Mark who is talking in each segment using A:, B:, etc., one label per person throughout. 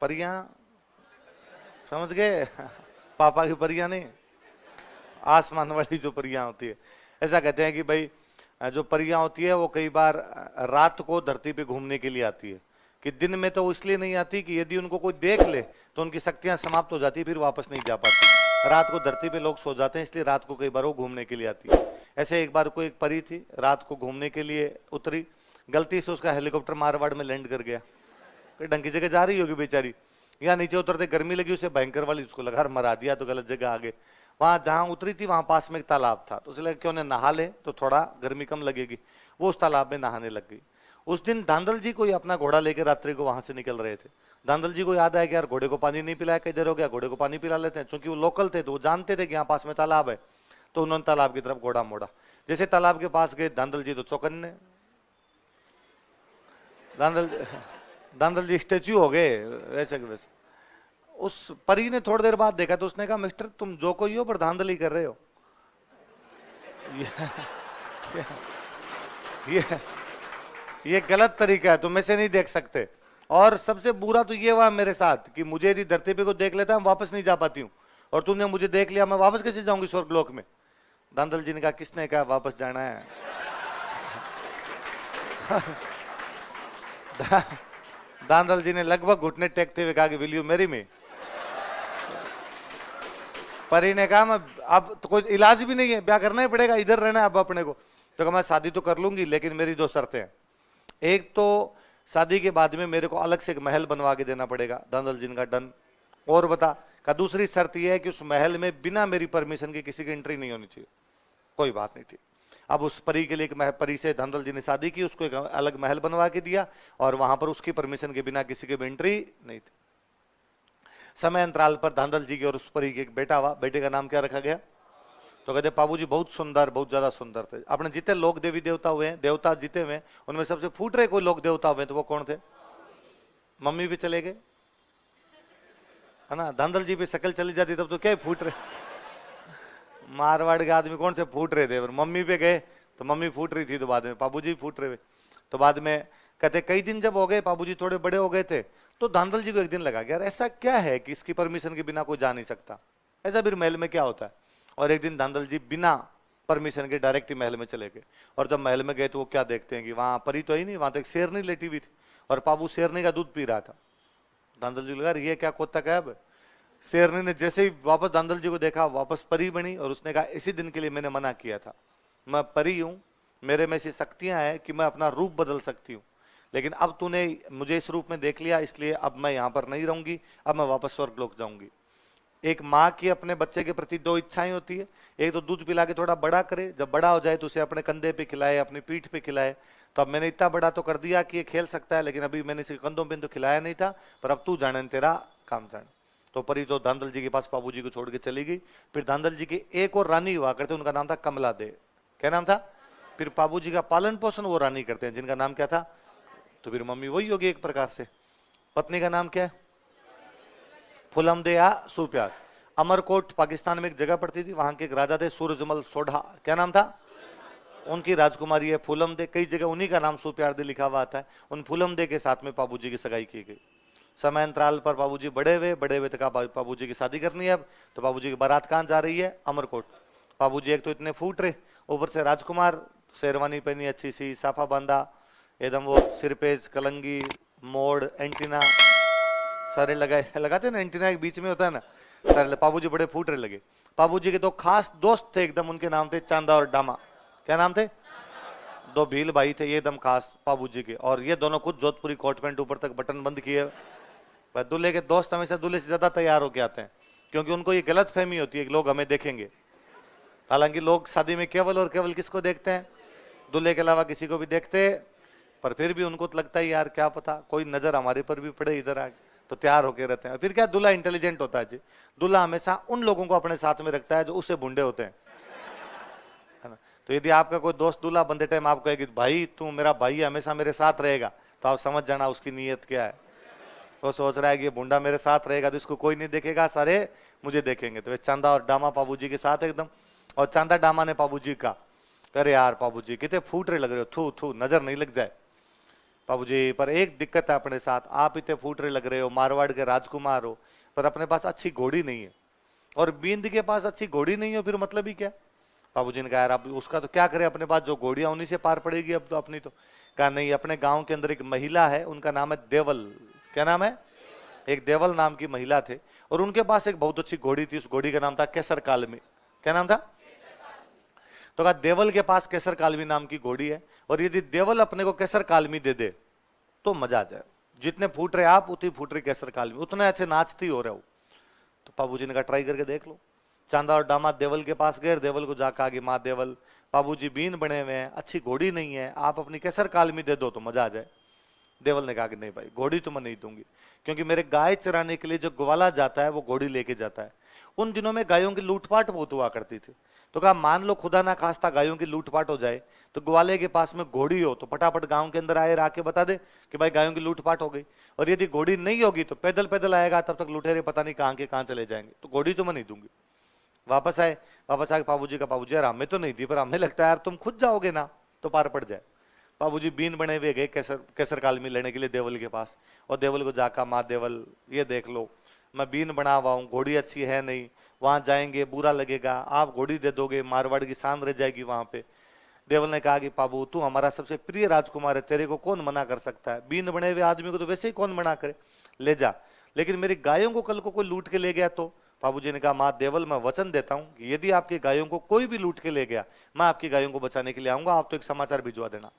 A: परियां समझ गए? पापा की परियां नहीं, आसमान वाली जो परियां होती है। ऐसा कहते हैं कि भाई जो परियां होती है वो कई बार रात को धरती पे घूमने के लिए आती है, कि दिन में तो वो इसलिए नहीं आती कि यदि उनको कोई देख ले तो उनकी शक्तियां समाप्त हो जाती, फिर वापस नहीं जा पाती। रात को धरती पे लोग सो जाते हैं, इसलिए रात को कई बार वो घूमने के लिए आती है। ऐसे एक बार कोई एक परी थी, रात को घूमने के लिए उतरी, गलती से उसका हेलीकॉप्टर मारवाड़ में लैंड कर गया। कोई ढंग की जगह जा रही होगी बेचारी, यहाँ नीचे उतरते गर्मी लगी उसे भयंकर वाली, उसको लगा मरा दिया तो गलत जगह आ गए। वहां जहां उतरी थी वहां पास में एक तालाब था, तो उसे लगा क्यों ना नहा ले तो थोड़ा गर्मी कम लगेगी। वो उस तालाब में नहाने लग गई। उस दिन धांधल जी कोई अपना घोड़ा लेकर रात्रि को वहां से निकल रहे थे। धांधल जी को याद आया कि यार घोड़े को पानी नहीं पिलाया, कई देर हो गया, घोड़े को पानी पिला लेते हैं। चूंकि वो लोकल थे तो वो जानते थे कि यहाँ पास में तालाब है, तो उन्होंने तालाब की तरफ घोड़ा मोड़ा। जैसे तालाब के पास गए धांधल जी तो चौकन्ने, धांधल जी स्टेच्यू हो गए वैसे के वैसे। उस परी ने थोड़ी देर बाद देखा तो उसने कहा मिस्टर तुम जो कोई हो पर धांधली कर रहे हो। ये ये गलत तरीका है, तुम ऐसे नहीं देख सकते। और सबसे बुरा तो ये हुआ मेरे साथ कि मुझे यदि धरती पे को देख लेता है वापस नहीं जा पाती हूँ, और तुमने मुझे देख लिया मैं वापस कैसे जाऊंगी स्वर्गलोक में। धांधल जी ने कहा किसने कहा वापस जाना है? धांधल जी ने लगभग घुटने टेकते हुए कहा कि विल यू मैरी मी। परी ने कहा मैं अब तो कोई इलाज भी नहीं है, ब्याह करना ही पड़ेगा, इधर रहना है अब अपने को। तो कहा मैं शादी तो कर लूंगी लेकिन मेरी दो शर्तें हैं। एक तो शादी के बाद में मेरे को अलग से एक महल बनवा के देना पड़ेगा। धांधल जी का डन। और बता का दूसरी शर्त यह है कि उस महल में बिना मेरी परमिशन के किसी की एंट्री नहीं होनी चाहिए। कोई बात नहीं थी। अब उस परी के लिए एक परी से धांधल जी ने शादी की, उसको एक अलग महल बनवा के दिया और वहां पर उसकी परमिशन के बिना किसी की भी एंट्री नहीं थी। समय अंतराल पर धांधल जी की और उस परी के एक बेटा हुआ। बेटे का नाम क्या रखा गया? तो कहते बाबू जी बहुत सुंदर, बहुत ज्यादा सुंदर थे। अपने जितने लोग देवी देवता हुए हैं, देवता जीते हुए, उनमें सबसे फूट रहे कोई लोग देवता हुए तो वो कौन थे? मम्मी भी चले गए है ना। धांधल जी पे शक्ल चली जाती तब तो क्या फूट रहे। मारवाड़ के आदमी कौन से फूट रहे थे, मम्मी पे गए तो मम्मी फूट रही थी, तो बाद में बाबूजी फूट रहे। तो बाद में कहते कई दिन जब हो गए, बाबूजी थोड़े बड़े हो गए थे, तो धांधल जी को एक दिन लगा कि यार ऐसा क्या है कि इसकी परमिशन के बिना कोई जा नहीं सकता, ऐसा फिर महल में क्या होता है। और एक दिन धांधल जी बिना परमिशन के डायरेक्ट ही महल में चले गए। और जब महल में गए तो वो क्या देखते हैं कि वहां परी तो ही नहीं, वहां तो एक शेरनी लेटी हुई थी और बाबू शेरनी का दूध पी रहा था। धांधल जी लगा ये क्या कोत्तक है। अब शेरनी ने जैसे ही वापस धांधल जी को देखा वापस परी बनी और उसने कहा इसी दिन के लिए मैंने मना किया था, मैं परी हूं, मेरे में ऐसी शक्तियां हैं कि मैं अपना रूप बदल सकती हूँ, लेकिन अब तूने मुझे इस रूप में देख लिया इसलिए अब मैं यहाँ पर नहीं रहूंगी, अब मैं वापस स्वर्गलोक जाऊंगी। एक माँ की अपने बच्चे के प्रति दो इच्छाएं होती है, एक तो दूध पिला के थोड़ा बड़ा करे, जब बड़ा हो जाए तो उसे अपने कंधे पे खिलाए, अपनी पीठ पे खिलाए। तो अब मैंने इतना बड़ा तो कर दिया कि ये खेल सकता है, लेकिन अभी मैंने इसे कंधों पे तो खिलाया नहीं था, पर अब तू जाने तेरा काम जाने। तो परी तो धांधल जी के पास बाबू जी को छोड़ के चली गई। फिर धांधल जी की एक और रानी हुआ करते, उनका नाम था कमला दे। क्या नाम था? फिर बाबू जी का पालन पोषण वो रानी करते हैं जिनका नाम क्या था? तो फिर मम्मी वही होगी एक प्रकार से। पत्नी का नाम क्या है? फुलम दे या सुप्यार। अमरकोट पाकिस्तान में एक जगह पड़ती थी, वहां के एक राजा थे सूरजमल सोढ़ा। क्या नाम था? उनकी राजकुमारी है फूलम दे। कई जगह उन्हीं का नाम सुप्यार दे लिखा हुआ आता है। उन फूलम दे के साथ में बाबूजी की सगाई की गई। समय अंतराल पर बाबूजी बड़े हुए तो कहा बाबूजी की शादी करनी है अब। तो बाबूजी की बारात कहाँ जा रही है? अमरकोट। बाबूजी एक तो इतने फूट रहे, ऊपर से राजकुमार, शेरवानी पहनी अच्छी सी, साफा बांधा एकदम, वो सिर पे कलंगी, मोड़, एंटीना सारे लगाते ना, एंटीना के बीच में होता है ना सारे। बाबूजी बड़े फूट रहे लगे। बाबूजी के दो खास दोस्त थे एकदम, उनके नाम थे चांदा और डामा। क्या नाम थे? दो भील भाई थे ये एकदम खास बाबूजी के, और ये दोनों खुद जोधपुरी कोट पैंट ऊपर तक बटन बंद किए। दूल्हे के दोस्त हमेशा दूल्हे से ज्यादा तैयार होके आते हैं, क्योंकि उनको ये गलत फहमी होती है कि लोग हमें देखेंगे। हालांकि लोग शादी में केवल और केवल किसको देखते हैं? दूल्हे के अलावा किसी को भी देखते, पर फिर भी उनको तो लगता है यार क्या पता कोई नजर हमारे पर भी पड़े इधर आगे, तो तैयार होके रहते हैं। फिर क्या दूल्हा इंटेलिजेंट होता है जी, दूल्हा हमेशा उन लोगों को अपने साथ में रखता है जो उससे बूढ़े होते हैं, है ना। तो यदि आपका कोई दोस्त दूल्हा बनते टाइम आपको कहेगी भाई तू मेरा भाई हमेशा मेरे साथ रहेगा, तो आप समझ जाना उसकी नीयत क्या है। वो सोच रहा है कि ये बूढ़ा मेरे साथ रहेगा तो इसको कोई नहीं देखेगा, सारे मुझे देखेंगे। तो चांदा और डामा बाबूजी के साथ एकदम। और चांदा डामा ने बाबूजी का, अरे यार बाबूजी कितने फूट रहे लग रहे हो, थू थू नजर नहीं लग जाए। बाबूजी पर एक दिक्कत है अपने साथ, आप इतने फूटरे लग रहे हो, मारवाड़ के राजकुमार हो, पर अपने पास अच्छी घोड़ी नहीं है, और बींद के पास अच्छी घोड़ी नहीं हो, फिर मतलब ही क्या? बाबूजी ने कहा यार अब उसका तो क्या करें, अपने पास जो घोड़ियां उन्हीं से पार पड़ेगी अब तो अपनी तो। कहा नहीं, अपने गांव के अंदर एक महिला है, उनका नाम है देवल। क्या नाम है? एक देवल नाम की महिला थे, और उनके पास एक बहुत अच्छी घोड़ी थी, उस घोड़ी का नाम था केसर कालमी। क्या नाम था? तो कहा देवल के पास केसर कालमी नाम की घोड़ी है, और यदि देवल अपने को केसर कालमी दे दे तो मजा आ जाए, जितने फूट रहे आप उतनी फूट रही केसर कालमी, उतने अच्छे नाचती हो रहे हो। तो बाबूजी ने कहा ट्राई करके देख लो। चांदा और दामाद देवल के पास गए, देवल को जाकर आगे, माँ देवल, बाबूजी बीन बने हुए हैं, अच्छी घोड़ी नहीं है, आप अपनी केसर कालमी दे दो तो मजा आ जाए। देवल ने कहा कि नहीं भाई, घोड़ी तो मैं नहीं दूंगी, क्योंकि मेरे गाय चराने के लिए जो ग्वाला जाता है वो घोड़ी लेके जाता है। उन दिनों में गायों की लूटपाट बहुत हुआ करती थी, तो कहा मान लो खुदा ना खास्ता गायों की लूटपाट हो जाए, तो ग्वाले के पास में घोड़ी हो तो फटाफट गांव के अंदर आए, आके बता दे कि भाई गायों की लूटपाट हो गई। और यदि घोड़ी नहीं होगी तो पैदल पैदल आएगा, तब तक लुटेरे पता नहीं कहाँ के कहाँ चले जाएंगे, तो घोड़ी तो मैं नहीं दूंगी। वापस आए, वापस आके बाबूजी का, बाबूजी यार हमें तो नहीं दी, पर हमें लगता है यार तुम खुद जाओगे ना तो पार पड़ जाए। बाबूजी बीन बने हुए गए केसर केसर कालमी लेने के लिए देवल के पास, और देवल को जाकर माँ देवल ये देख लो मैं बीन बना हुआ हूँ, घोड़ी अच्छी है नहीं, वहां जाएंगे बुरा लगेगा, आप घोड़ी दे दोगे मारवाड़ की शान रह जाएगी वहां पे। देवल ने कहा कि बाबू तू हमारा सबसे प्रिय राजकुमार है, तेरे को कौन मना कर सकता है, बीन बने हुए आदमी को तो वैसे ही कौन मना करे, ले जा, लेकिन मेरी गायों को कल को कोई लूट के ले गया तो? बाबूजी ने कहा माँ देवल मैं वचन देता हूँ कि यदि आपकी गायों को कोई भी लूट के ले गया, मैं आपकी गायों को बचाने के लिए आऊंगा, आप तो एक समाचार भिजवा देना।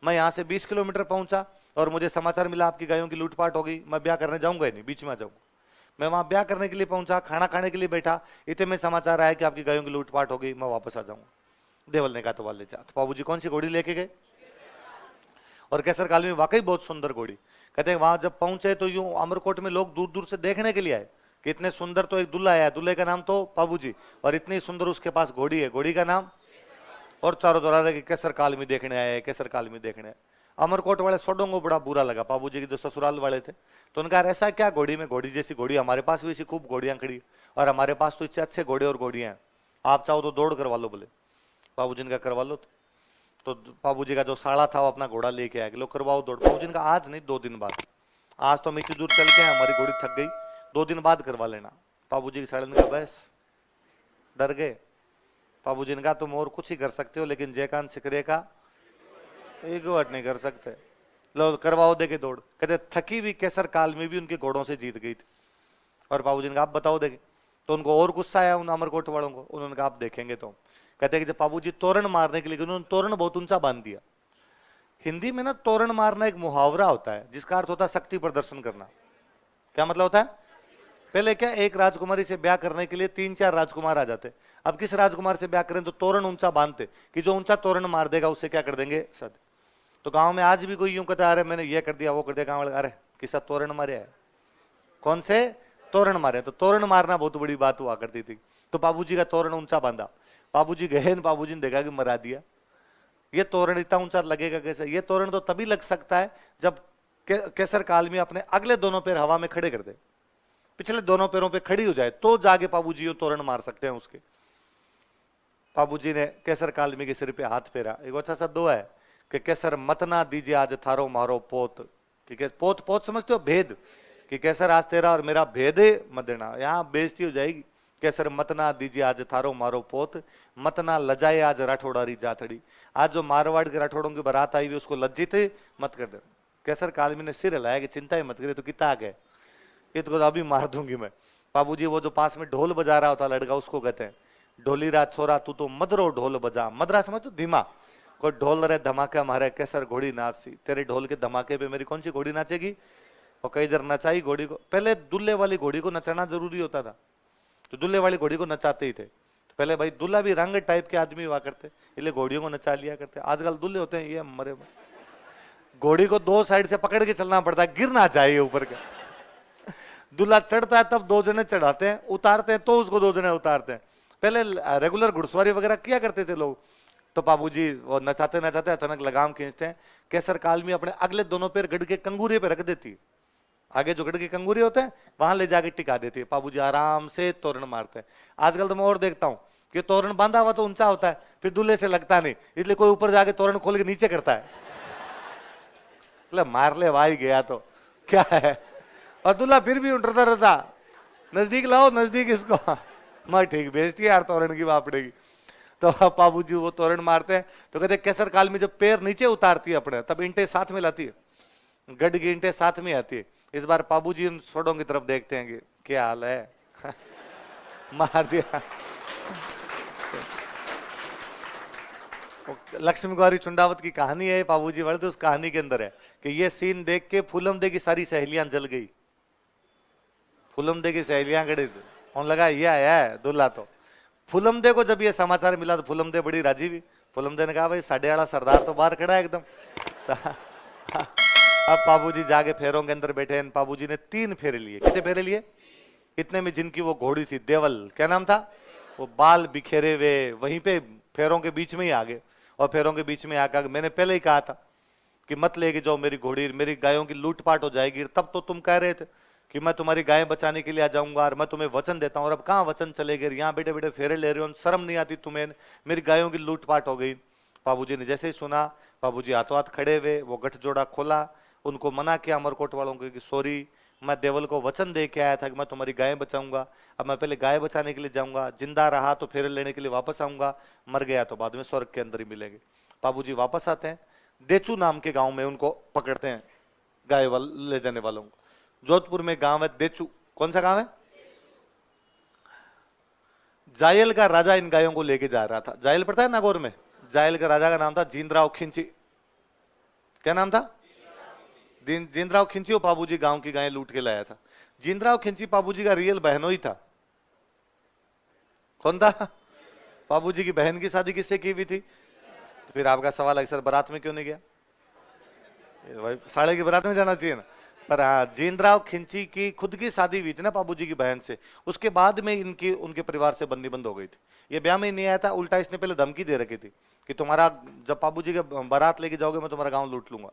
A: मैं यहाँ से 20 किलोमीटर पहुंचा और मुझे समाचार मिला आपकी गायों की लूटपाट हो गई, मैं ब्याह करने जाऊंगा ही नहीं, बीच में आ जाऊंगा। मैं वहां ब्याह करने के लिए पहुंचा, खाना खाने के लिए बैठा, इतने में समाचार आया कि आपकी गायों की लूटपाट हो गई, मैं वापस आ जाऊंगा। देवल ने कहा तो वाले जा। तो बाबूजी कौन सी घोड़ी लेके गए? और केसर काल में वाकई बहुत सुंदर घोड़ी। कहते हैं वहां जब पहुंचे तो यूं अमरकोट में लोग दूर दूर से देखने के लिए आए कि इतने सुंदर तो एक दूल्हा आया, दूल्हे का नाम तो बाबूजी, और इतनी सुंदर उसके पास घोड़ी है, घोड़ी का नाम, और चारों दोहरा रहे कि केसर काल में देखने आए, केसर काल में देखने आए। अमरकोट वाले सोडों को बड़ा बुरा लगा, बाबूजी के जो ससुराल वाले थे, तो उनका ऐसा क्या घोड़ी में, घोड़ी जैसी घोड़ी हमारे पास भी ऐसी खूब घोड़ियां खड़ी, और हमारे पास तो इतने अच्छे घोड़े और घोड़ियां हैं, आप चाहो तो दौड़ करवा लो। बोले बाबूजी ने कहा करवा लो। तो बाबूजी का जो साड़ा था वो अपना घोड़ा लेके आया, लो करवाओ दौड़। बाबूजी ने कहा आज नहीं, 2 दिन बाद, आज तो हम इतनी दूर चल के हैं, हमारी घोड़ी थक गई, 2 दिन बाद करवा लेना। बाबूजी के साड़े ने कहा बस, डर गए। बाबूजी ने कहा तुम और कुछ ही कर सकते हो, लेकिन जयकांत सिकरे का एक वर्ड नहीं कर सकते, लो करवाओ दे के दौड़। कहते थकी हुई केसर काल में भी उनके घोड़ों से जीत गई थी। और बाबूजी ने कहा आप बताओ देखे। तो उनको और गुस्सा आया उन अमरकोट वालों को, उन्होंने कहा आप देखेंगे। तो कहते हैं कि जब बाबूजी तोरण मारने के लिए, उन्होंने तोरण बहुत ऊंचा बांध दिया। हिंदी में ना तोरण मारना एक मुहावरा होता है जिसका अर्थ होता है शक्ति प्रदर्शन करना। क्या मतलब होता है? पहले क्या, एक राजकुमारी से ब्याह करने के लिए 3-4 राजकुमार आ जाते, अब किस राजकुमार से ब्याह करें तो तोरण ऊंचा बांधते कि जो ऊंचा तोरण मार देगा उससे क्या कर देंगे सद। तो गांव में आज भी कोई यूं कहता है अरे मैंने ये कर दिया वो कर दिया, गांव वाले अरे किसा तोरण मारे है, कौन से तोरण मारे। तो तोरण मारना बहुत बड़ी बात हुआ करती थी। तो बाबूजी का तोरण ऊंचा बांधा, बाबूजी गए, बाबूजी ने देखा कि मरा दिया, ये तोरण इतना ऊंचा लगेगा कैसे? ये तोरण तो तभी लग सकता है जब केसर काल में अपने अगले दोनों पैर हवा में खड़े कर दे, पिछले दोनों पैरों पे खड़ी हो जाए, तो जाके बाबूजी ये तोरण मार सकते हैं उसके। बाबूजी ने केसर कालमी के सिर पे हाथ फेरा। एक अच्छा सा दो है कि केसर मत ना दीजिए आज थारो मारो पोत, कि पोत पोत समझते हो भेद, कि केसर आज तेरा और मेरा भेद मत देना, यहाँ बेइज्जती हो जाएगी। केसर मत ना दीजिए आज थारो मारो पोत, मत ना लजाए आज राठौड़ारी जाथड़ी। आज जो मारवाड़ के राठौड़ों की बारात आई हुई उसको लज्जित मत कर दे। केसर कालमी ने सिर हिलाया कि चिंता ही मत करे, तो कितना आ गए, ये तो अभी मार दूंगी मैं। बाबूजी वो जो पास में ढोल बजा रहा होता लड़का, उसको कहते हैं ढोली रा छोरा तू तो मदरो ढोल बजा। मदरा समझ तो धीमा, कोई ढोल रहे धमाका मारे, केसर घोड़ी नाचती, तेरे ढोल के धमाके पे मेरी कौन सी घोड़ी नाचेगी। और कई इधर नचाई घोड़ी को, पहले दुल्ले वाली घोड़ी को नचाना जरूरी होता था, तो दुल्ले वाली घोड़ी को नचाते ही थे। तो पहले भाई दुल्ला भी रंग टाइप के आदमी हुआ करते, इसलिए घोड़ियों को नचा लिया करते। आजकल दुल्ले होते हैं ये मरे, घोड़ी को 2 साइड से पकड़ के चलना पड़ता है, गिरना चाहिए ऊपर के। दूल्हा चढ़ता है तब 2 जने चढ़ाते हैं, उतारते हैं तो उसको 2 जने उतारते हैं। पहले रेगुलर घुड़सवारी वगैरह किया करते थे लोग। तो बाबूजी वो नचाते नचाते अचानक लगाम खींचते हैं, केसर कालमी अपने अगले दोनों पैर गढ़ के कंगूरे पे रख देती है, आगे जो गढ़ के कंगूरे होते हैं वहां ले जाके टिका देती है। बाबूजी आराम से तोरण मारते हैं। आजकल तो मैं और देखता हूँ कि तोरण बांधा हुआ तो ऊंचा होता है, फिर दूल्हे से लगता नहीं, इसलिए कोई ऊपर जाके तोरण खोल के नीचे करता है। ले मार ले भाई, गया तो क्या है। और दूल्हा फिर भी उठता रहता, नजदीक लाओ नजदीक इसको। मैं ठीक बेचती है यार तोरण की बापड़े की। तो बाबूजी वो तोरण मारते हैं तो कहते केसर काल में जब पैर नीचे उतारती है अपने, तब ईंटें साथ में लाती है, गढ़ की ईंटें साथ में आती है। इस बार बाबूजी उन छोड़ों की तरफ देखते हैं कि क्या हाल है। मार दिया। लक्ष्मी गौरी चुंडावत की कहानी है बाबूजी वाले, तो उस कहानी के अंदर है कि ये सीन देख के फूलमदे की सारी सहेलियां जल गई। फूलमदे की सहेलियां खड़ी थी, उन्हें लगा ये आया है दूल्हा। तो फूलमदे को जब ये समाचार मिला तो फूलमदे बड़ी राजी हुई। फूलमदे ने कहा भाई साढ़े आड़ा सरदार तो बाहर खड़ा है एकदम। अब बाबूजी जाके फेरों के अंदर बैठे हैं। बाबूजी ने 3 फेरे लिए। कितने फेरे लिए? इतने में जिनकी वो घोड़ी थी देवल, क्या नाम था, वो बाल बिखेरे हुए वहीं पे फेरों के बीच में ही आ गए। और फेरों के बीच में आकर मैंने पहले ही कहा था कि मत लेके जाओ मेरी घोड़ी, मेरी गायों की लूटपाट हो जाएगी। तब तो तुम कह रहे थे कि मैं तुम्हारी गायें बचाने के लिए आ जाऊंगा और मैं तुम्हें वचन देता हूं। और अब कहाँ वचन चले गए, यहाँ बैठे बैठे फेरे ले रहे हो, शर्म नहीं आती तुम्हें, मेरी गायों की लूटपाट हो गई। बाबूजी ने जैसे ही सुना, बाबूजी हाथों हाथ खड़े हुए, वो गठजोड़ा खोला, उनको मना किया अमरकोट वालों को कि सॉरी, मैं देवल को वचन दे के आया था कि मैं तुम्हारी गायें बचाऊंगा। अब मैं पहले गाय बचाने के लिए जाऊंगा, जिंदा रहा तो फेरे लेने के लिए वापस आऊंगा, मर गया तो बाद में स्वर्ग के अंदर ही मिलेंगे। बाबूजी वापस आते हैं, देचू नाम के गांव में उनको पकड़ते हैं, गाय ले जाने वालों को। जोधपुर में गांव है देचू। कौन सा गांव है? जायल का राजा इन गायों को लेके जा रहा था। जायल पड़ता है नागौर में। जायल का राजा का नाम था जींद्राव खिंची। क्या नाम था? जींद्राव खिंची। वो बाबूजी गांव की गायें लूट के लाया था। जींद्राव खिंची बाबूजी का रियल बहनोई था। कौन था? बाबूजी की बहन की शादी किससे की हुई थी? तो फिर आपका सवाल है सर बारात में क्यों नहीं गया? भाई साले की बारात में जाना चाहिए ना। पर हाँ, जींद्राव खिंची की खुद की शादी हुई थी ना बाबूजी की बहन से, उसके बाद में इनकी उनके परिवार से बननी बंद हो गई थी। ये ब्याह में नहीं आया था, उल्टा इसने पहले धमकी दे रखी थी कि तुम्हारा जब बाबूजी का बारात लेके जाओगे मैं तुम्हारा गांव लूट लूंगा।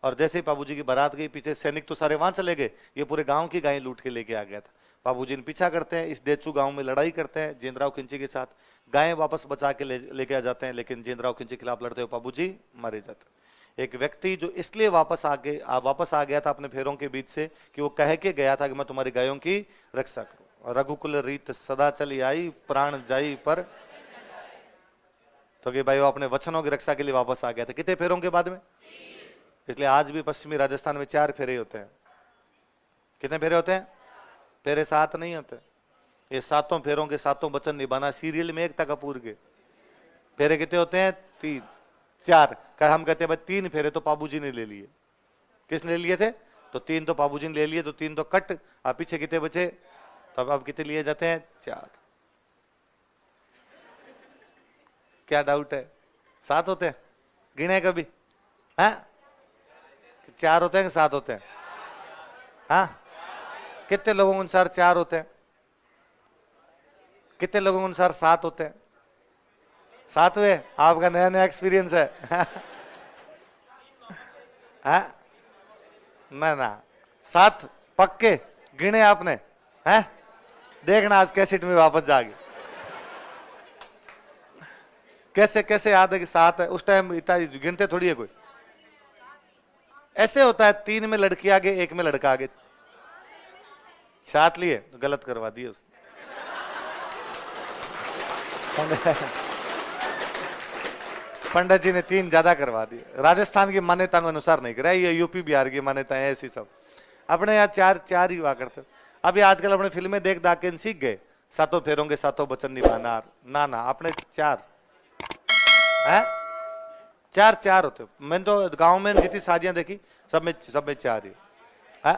A: और जैसे ही बाबूजी की बारात गई, पीछे सैनिक तो सारे वहां चले गए, ये पूरे गांव की गायें लूट के लेके आ गया था। बाबूजी ने पीछा करते हैं, इस देचू गांव में लड़ाई करते हैं जींद्राव खिंची के साथ, गायें वापस बचा के लेके आ जाते हैं, लेकिन जींद्राव खिंची के खिलाफ लड़ते हुए बाबूजी मारे जाते हैं। एक व्यक्ति जो इसलिए वापस आ गया था अपने फेरों के बीच से कि वो कह के गया था कि मैं तुम्हारी गायों की रक्षा करूं। रघुकुल रीत सदा चली आई, प्राण जाई पर, तो कि भाई वो अपने वचनों की रक्षा के लिए वापस आ गया था। कितने फेरों के बाद में? इसलिए आज भी पश्चिमी राजस्थान में 4 फेरे होते हैं। कितने फेरे होते हैं? फेरे 7 नहीं होते। ये 7 फेरों के 7 वचन निभाना। सीरियल में एकता कपूर के फेरे कितने होते हैं? 3 4। कर हम कहते हैं भाई 3 फेरे तो बाबूजी ने ले लिए। किसने ले लिए थे? तो 3 तो बाबूजी ने ले लिए, तो 3 तो कट। आप पीछे कितने बचे? तो अब कितने लिए जाते हैं? 4। क्या डाउट है? 7 होते हैं? गिने कभी? हाँ, 4 होते हैं कि 7 होते हैं? हाँ, कितने लोगों के अनुसार 4 होते हैं? कितने लोगों के अनुसार 7 होते हैं? 7वें आपका नया नया एक्सपीरियंस है। हाँ? ना 7 पक्के गिने आपने हैं? देखना आज कैसेट में वापस जाके कैसे कैसे याद है कि 7 है। उस टाइम इतना गिनते थोड़ी है कोई। ऐसे होता है 3 में लड़की आगे, 1 में लड़का आगे। 7 लिए तो गलत करवा दिए उसने। पंडित जी ने 3 ज्यादा करवा दिए। राजस्थान की मान्यता के अनुसार नहीं करा, ये यूपी बिहार की मान्यताएं ऐसी सब। अपने यहाँ 4 ही हुआ करते। अभी आजकल अपने फिल्में देख दाख के सीख गए 7 फेरों के 7 वचन निभाना। ना अपने 4 है, 4 होते। मैंने तो गांव में जितनी शादियां देखी सब में 4 ही है।